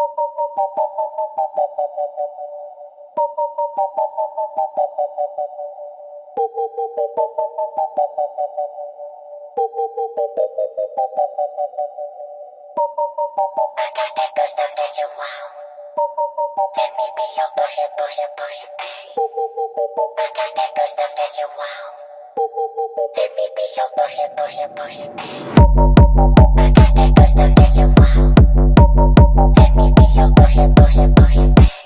I got that good stuff that you want. Let me be your pusher, ayy. I got that good stuff that you want. Let me be your pusher, ayy. I got that good stuff that you want. Let me be your pusher, ayy.